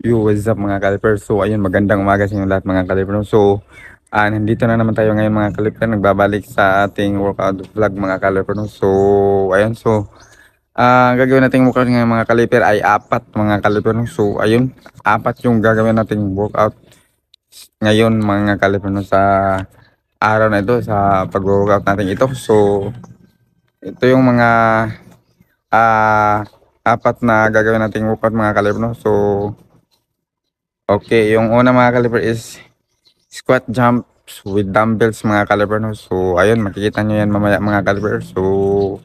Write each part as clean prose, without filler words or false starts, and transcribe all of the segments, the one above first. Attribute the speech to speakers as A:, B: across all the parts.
A: Yo, what's up mga kaliper? So, ayun, magandang umaga sa inyo lahat mga kaliper. So, nandito na naman tayo ngayon mga kaliper. Nagbabalik sa ating workout vlog mga kaliper. So, ayun, so, gagawin nating workout ngayon mga kaliper ay apat mga kaliper. So, ayun, apat yung gagawin nating workout ngayon mga kaliper sa araw na ito, sa pag-workout natin ito. So, ito yung mga apat na gagawin nating workout mga kaliper. So, okay, yung una mga kaliper is squat jumps with dumbbells mga kaliper. So ayun, makikita nyo yan mamaya mga kaliper. So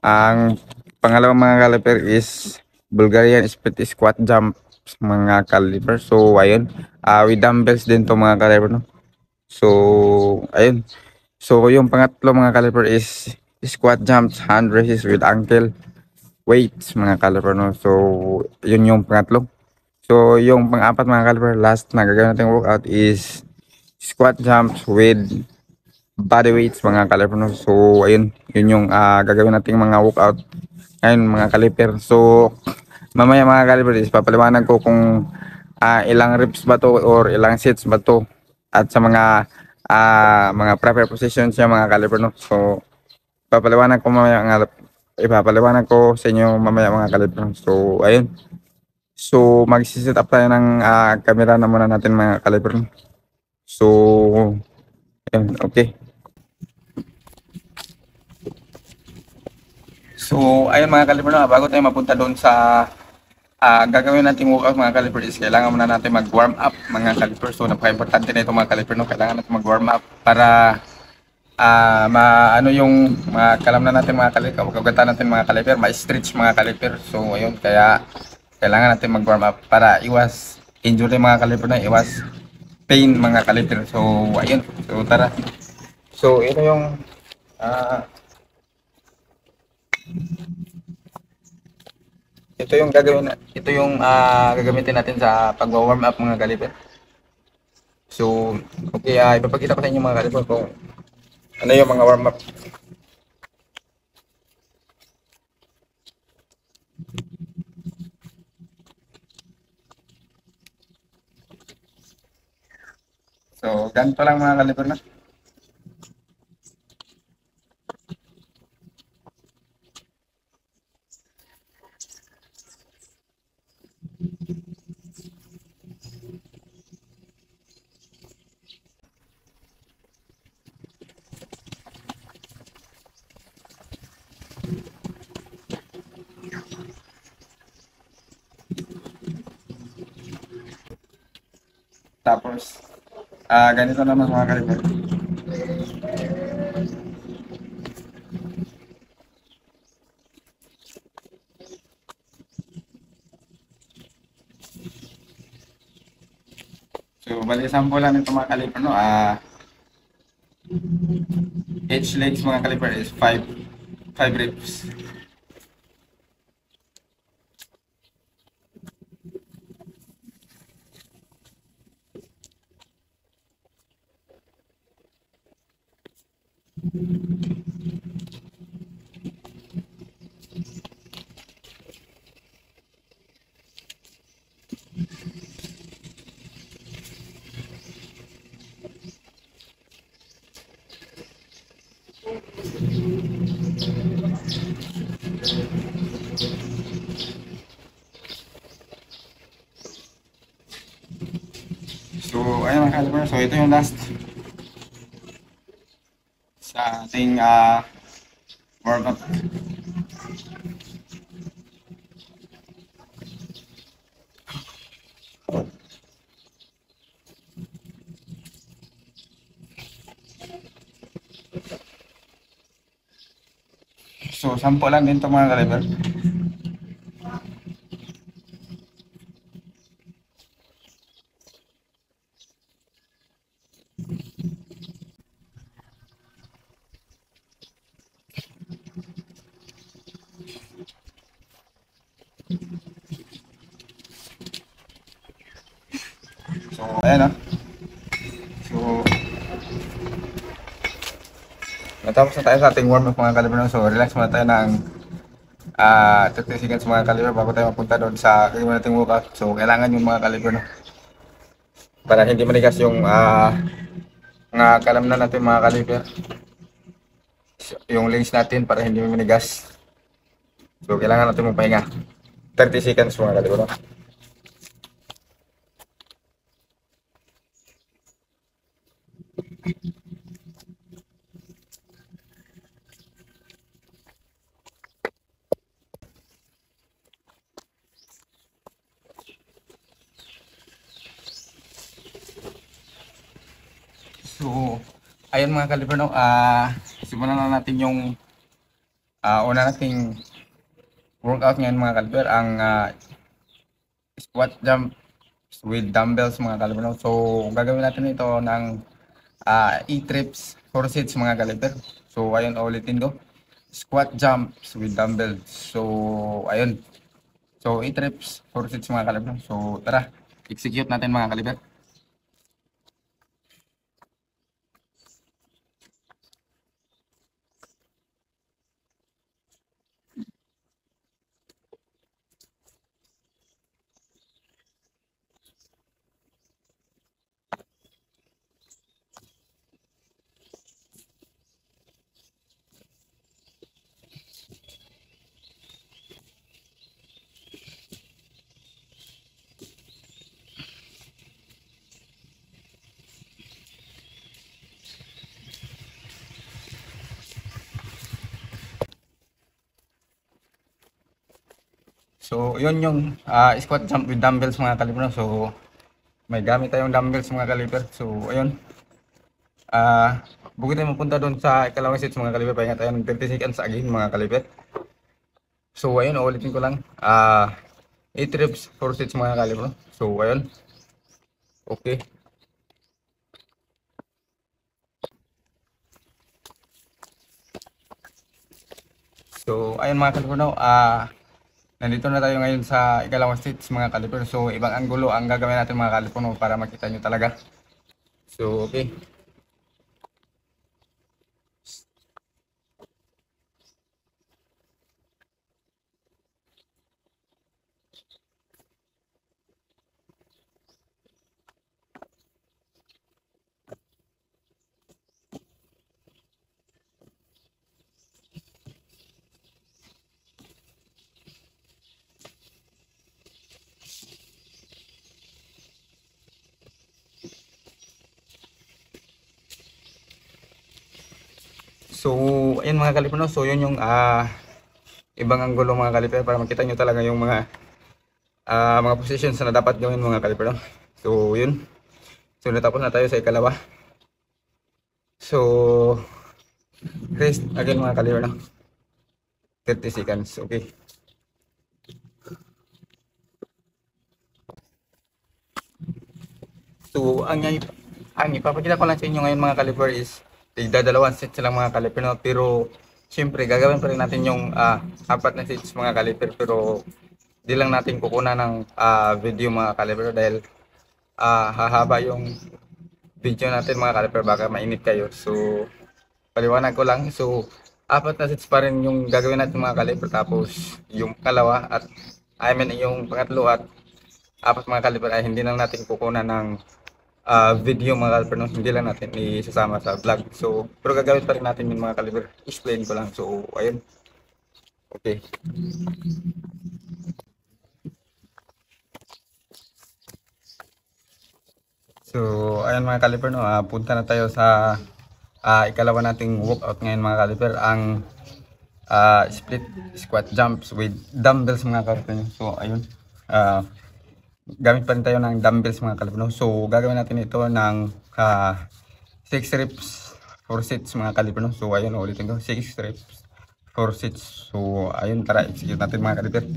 A: ang pangalawang mga kaliper is Bulgarian split squat jumps mga kaliper. So ayun, with dumbbells din to mga kaliper. So ayun, so yung pangatlo mga kaliper is squat jumps hand raises with ankle weights mga kaliper. So yun yung pangatlo. So yung pang-apat mga kaliper, last na gagawin natin workout is squat jumps with body weights mga kaliper. So ayun, yun yung gagawin nating mga workout ngayon mga kaliper. So mamaya mga kaliper is papaliwanag ko kung ilang reps ba to or ilang sets ba to at sa mga proper positions niya mga kaliper. So papaliwanag ko mamaya ipapaliwanag ko sa inyo mamaya mga kaliper. So ayun, so magsiset up tayo ng camera na muna natin mga kaliper. So ayun, okay. So, ayun mga kaliper, bago tayo mapunta doon sa gagawin natin workout mga kaliper is kailangan muna natin mag-warm up mga kaliper. So, napaka-importante na ito mga kaliper, kailangan natin mag-warm up para ano yung makalam na natin mga kaliper, kagatan natin mga kaliper, ma-stretch mga kaliper. So, ayun, kaya kailangan natin mag-warm up para iwas injury mga kaliper iwas pain mga kaliper. So, ayun, so tara. So, ito yung gagamitin natin sa pag-warm up mga kaliper. So, okay, ipapakita ko sa inyo mga kaliper kung ano yung mga warm up. So, ganito lang mga kaliper na. Tapos, ganito naman mga kaliper. So, bali sample lang ito mga kaliper, each legs mga kaliper is 5 reps. So, ayun mga kaliper. So, ito yung last sa ating warm up. So, sample lang din ito mga kaliper. So, ayan So, natapos na tayo sa ating warm up mga kaliber. So, relax muna tayo ng 30 seconds mga kaliber bago tayo mapunta doon sa gagawin nating workout. So kailangan yung mga kaliber, no, para hindi manigas yung mga kalamnan natin mga kaliber, yung links natin para hindi manigas. So kailangan natin magpahinga 30 seconds mga kaliber, no? So ayun mga kaliber, no, simulan na natin yung una nating workout ngayon mga kaliber, ang squat jump with dumbbells mga kaliber, no? So gagawin natin ito ng 8 reps 4 sets mga kaliber. So ayun, ulitin ko, squat jumps with dumbbells. So ayun, so 8 reps 4 sets mga kaliber. So tara, execute natin mga kaliber. So yun yung squat jump with dumbbells mga kaliber. So may gamit tayong dumbbells mga kaliber. So ayun, bago tayo mapunta doon sa ikalawang sets mga kaliber, pahinga tayo ng 30 seconds again mga kaliber. So ayun, ulitin ko lang, 8 reps 4 sets mga kaliber. So ayun, okay. So ayun mga kaliber, no, nandito na tayo ngayon sa ikalawang stage mga kaliper. So ibang anggulo ang gagawin natin mga kaliper, no, para makita nyo talaga. So okay. So ayun mga kaliper, no, so yun yung ibang anggulo mga kaliper para makita nyo talaga yung mga positions na dapat gawin mga kaliper, no? So yun, so natapos na tayo sa ikalawa. So rest again mga kaliper, no, 30 seconds. Okay. So ang ipapakita ko lang sa inyo ngayon mga kaliper is dalawang sets lang mga kaliper, no? Pero siyempre gagawin pa rin natin yung 4 na sets mga kaliper, pero di lang natin kukunan ng video mga kaliper dahil hahaba yung video natin mga kaliper, baka mainit kayo. So paliwanag ko lang, so 4 na sets pa rin yung gagawin natin mga kaliper, tapos yung kalawa at yung pangatlo at 4 mga kaliper ay hindi lang natin kukunan ng video mga kaliper, no? Hindi lang natin isasama sa vlog. So pero gagawin pa rin natin yung mga kaliper, explain ko lang. So ayun, okay. So ayun mga kaliper, no, punta na tayo sa ikalawa nating workout ngayon mga kaliper, ang split squat jumps with dumbbells mga kaliper. So ayun, gamit pa rin tayo ng dumbbells mga kaliper, no? So gagawin natin ito ng 6 reps 4 sets mga kaliper, no? So ayun, ulitin ko, 6 reps 4 sets. So ayun, tara execute natin mga kaliper.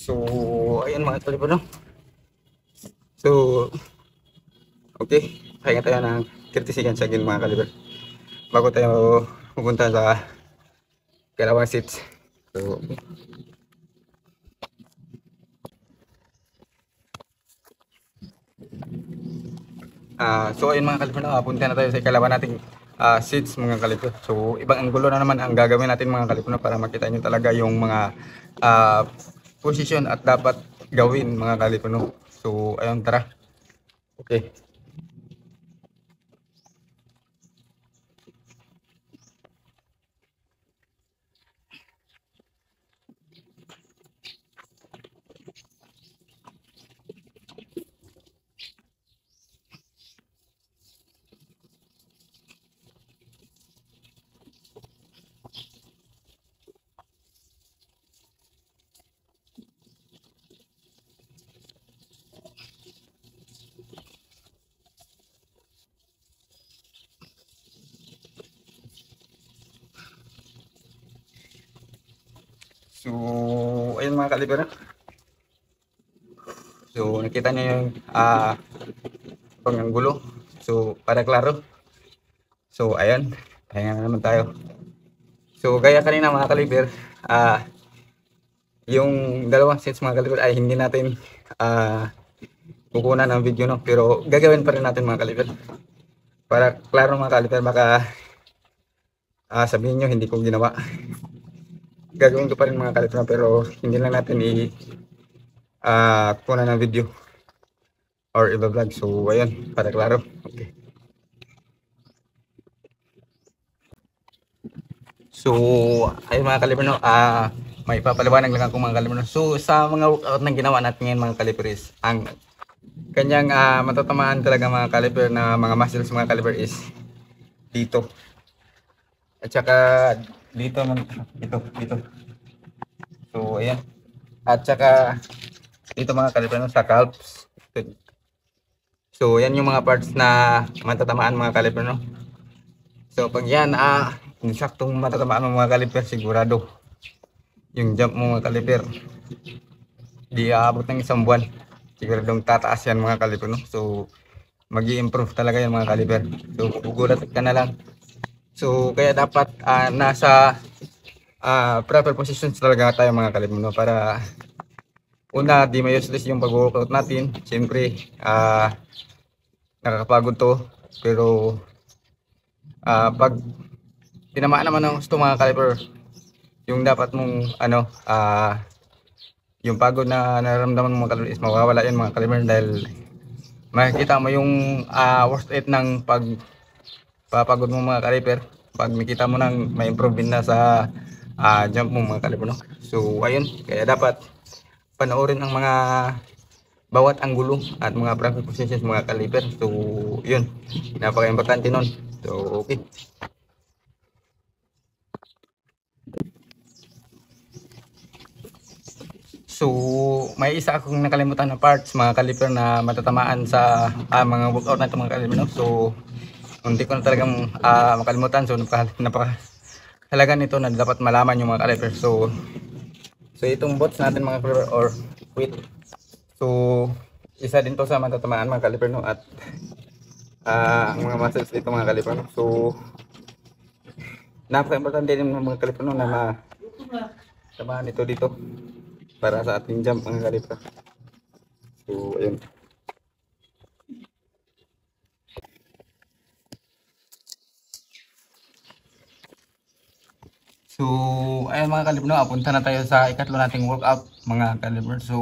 A: So, ayun mga kaliber, no? So, okay. Pahinga tayo ng 30 seconds again mga kaliber. Bago tayo pupunta sa Kalawang seats. So, so ayun mga kaliber, no? Punta na tayo sa ikalawa nating seats mga kaliber. So, ibang anggulo na naman ang gagawin natin mga kaliber, no? Para makita nyo talaga yung mga posisyon at dapat gawin mga kaliber, no? So, ayun, tara. Okay. So, ayun mga kaliber, no? So, nakita niyo yung panganggulo. So, para klaro. So, ayan. Pahinga na naman tayo. So, gaya kanina mga kaliber, yung dalawang sets mga kaliber ay hindi natin kukunan ng video, no? Pero gagawin pa rin natin mga kaliber. Para klaro mga kaliber, baka sabihin nyo hindi ko ginawa. Gagawin ko pa rin mga kaliber, pero hindi lang natin kukunan ng video or i-vlog. So, ayan. Para klaro. Okay. So, ayun mga kaliber, no? May papaliwanag lang ako mga kaliber, no? So, sa mga workout na ginawa natin ngayon mga kaliber is, ang kanyang matatamaan talaga mga kaliber na mga muscles mga kaliber is dito. At saka dito, dito. So, ayan. At saka dito mga kaliber, no? Sa calves. So, yan yung mga parts na matatamaan mga kaliber, no? So, pag yan, saktong matatamaan ng mga kaliber, sigurado yung jump mo mga kaliber di aabot ng isang buwan, siguradong tataas yan mga kaliber, no? So mag-i-improve talaga yan mga kaliber. So gugulat ka na lang. So kaya dapat nasa proper positions talaga tayo mga kaliber, no? Para una, di may useless yung pag-workout natin. Siyempre nakakapagod to, pero pag tinamaan naman ng gusto mga kaliber, yung dapat mong yung pagod na nararamdaman mo mga kaliber is mawawala yan mga kaliber, dahil makikita mo yung worth it ng pagpapagod mo mga kaliber pag makita mo nang may improvement na sa jump mo mga kaliber, no? So ayun, kaya dapat panoorin ang mga bawat anggulo at mga practice positions mga kaliber. So yun, napaka-importante nun. So okay. So, may isa akong nakalimutan na parts mga kaliber na matatamaan sa mga workout na ito mga kaliber, no? So, hindi ko na talagang makalimutan. So, napakahalaga nito na dapat malaman yung mga kaliber. So itong bots natin mga kaliber or weight. So, isa din to sa matatamaan mga kaliber, no? At ang mga muscles dito mga kaliber, no? So, napaka-importante din mga kaliber, no, na tamaan ito dito para sa ating jump mga kaliber. So ayun. So ayun mga kaliber, no, punta na tayo sa ikatlo nating workout mga kaliber. So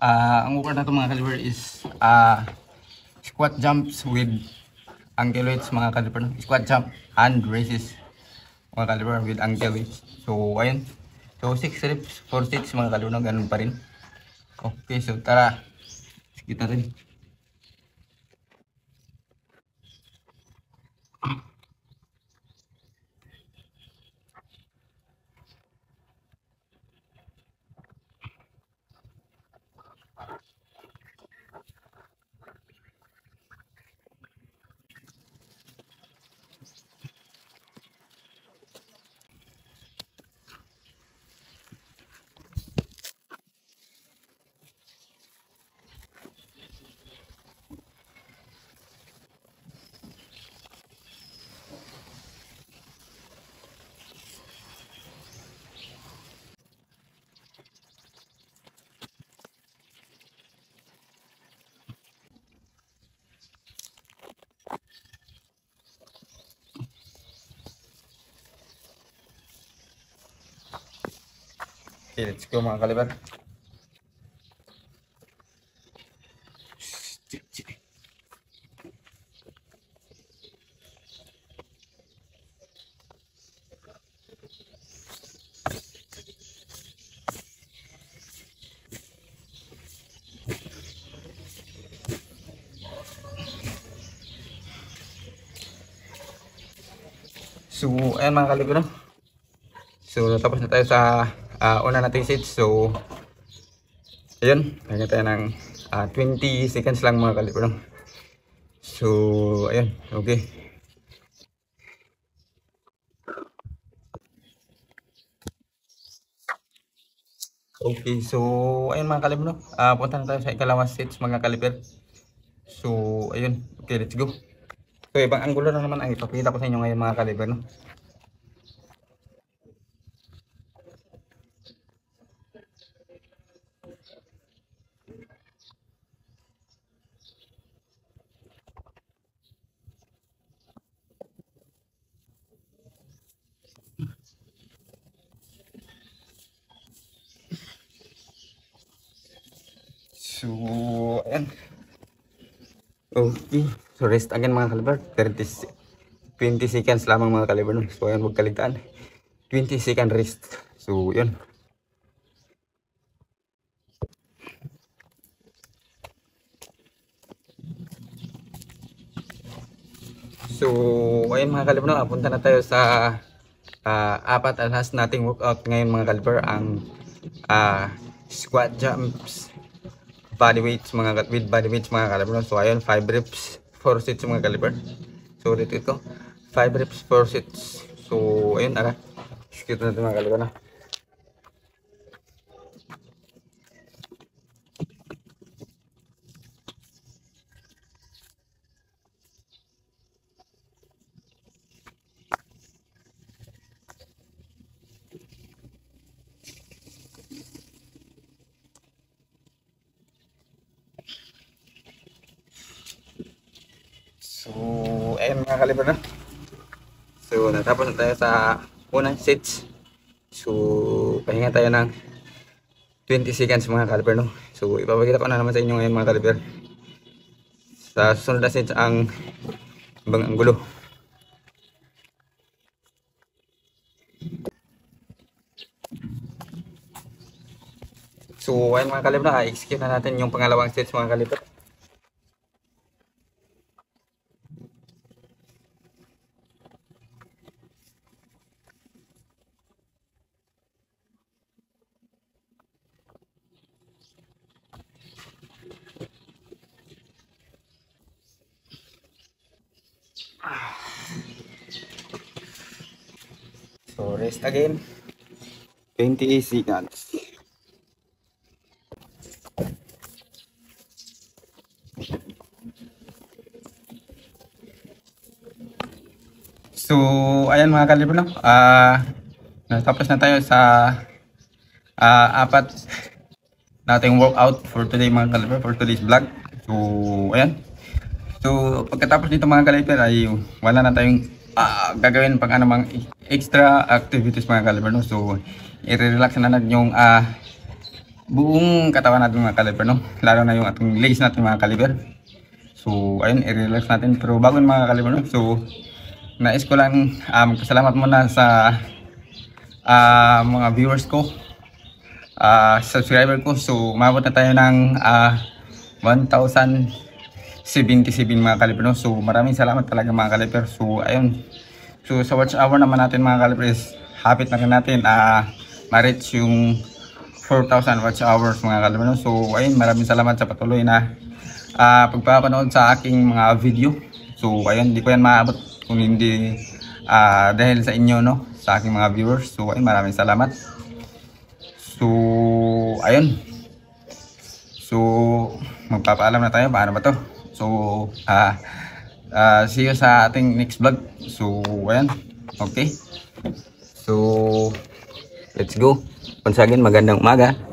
A: ang workout na ito mga kaliber is squat jumps with ankle weights mga kaliber, no? Squat jump and raises mga kaliber with ankle weights. So ayun. So 6 reps, 4 sets mga kaliber, no? Ganun pa rin. Okay, so tara, kita rin. Okay, let's go mga kaliber. So, ayan mga kaliber. So, tapos na tayo sa una nating seats. So, ayun, kaya tayo ng 20 seconds lang mga kaliber. So, ayun, okay. Okay, so, ayun mga kaliber. Punta na tayo sa ikalawang seats mga kaliber. So, ayun, okay, let's go. So, ibang angulo na naman ang ipapakita ko sa inyo ngayon mga kaliber, no? So, ayan. Okay, so rest again mga kaliber. 20 seconds lamang mga kaliber, no? So, ayan, huwag kaligtaan. 20 second rest. So, yun. So, ayun mga kaliber, no? Punta na tayo sa apat at last nating workout ngayon mga kaliber. Ang squat jumps, body weights with body weights mga kaliber, no? So, ayun, 5 reps, 4 sets mga kaliber. So, ulit ito. 5 reps, 4 sets. So, ayun, tara. Skip natin mga kaliber, no? So, ayun mga kaliber, no? So, natapos na tayo sa unang sets. So, pahinga tayo ng 20 seconds mga kaliber, no? So, ipapakita ko na naman sa inyo ngayon mga kaliber. Sa susunod na sets ang ibang anggulo. So, ayun mga kaliber, i-skip na natin yung pangalawang sets mga kaliber. So, rest again. 20 seconds. So, ayan mga kaliber, no? Natapos na tayo sa apat nating workout for today mga kaliber, for today's vlog. So, ayan. So, pagkatapos dito mga kaliber ay wala na tayong gagawin pang anumang extra activities mga kaliber, no? So, i-relax na natin yung buong katawan natin mga kaliber, no? Lalo na yung ating legs natin mga kaliber. So, ayun, i-relax natin. Pero bago mga kaliber, no? So, nais ko lang magpasalamat muna sa mga viewers ko, subscriber ko. So, umabot na tayo ng 1,077 mga kaliber, no? So, maraming salamat talaga mga kaliber. So, ayun. So, sa watch hour naman natin mga kaliber is hapit na rin natin ma-reach yung 4,000 watch hours mga kaliber, no? So, ayun, maraming salamat sa patuloy na pagpapanood sa aking mga video. So, ayun, hindi ko yan maabot kung hindi dahil sa inyo, no? Sa aking mga viewers. So, ayun, maraming salamat. So, ayun. So, magpapaalam na tayo. Paano ba to? So, see you sa ating next vlog. So, ayun. Okay. So, let's go. Once again, magandang umaga.